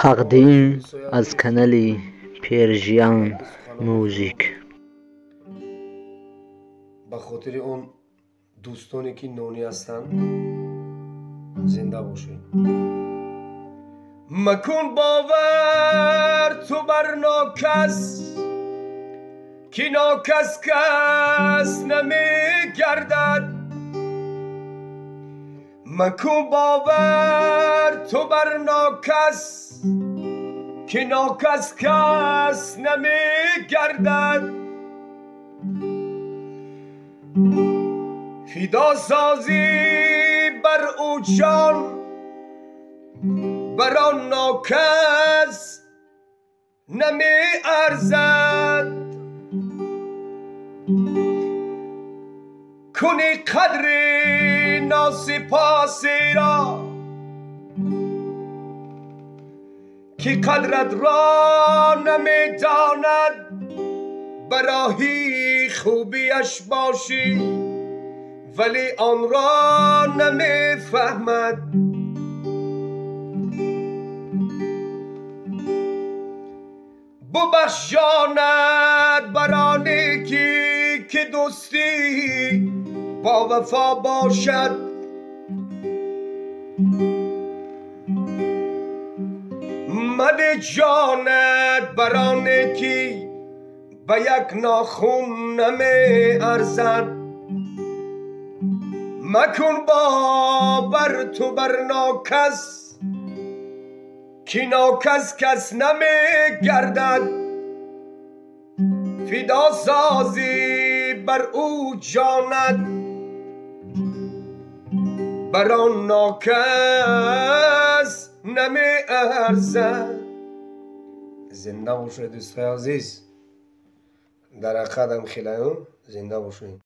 تقدیم از کانال پرژین موزیک. به خاطر اون دوستانی که نانی هستند زنده باشین. مکن باور تو بر ناکس که ناکس کس نمی گردد. مکن باور تو بر ناکس که ناکس کس نمی گردد. فدا سازی بر او جان بر آن ناکس نمی ارزد. کنی قدر ناسپاسی را که قدرت را نمی داند. برای خوبیش باشی ولی آن را نمی فهمد. ببخش جانت بر آن نیکی که دوستی با وفا باشد. مده جانت بر آن نیکی به یک ناخن نمی ارزد. مکن باور تو بر ناکس که ناکس کس نمی گردد. فدا سازی بر او جانت بر آن ناکس نمی ارزد. زنده باشید دوستای عزیز. در قدم خیلیون زنده باشید.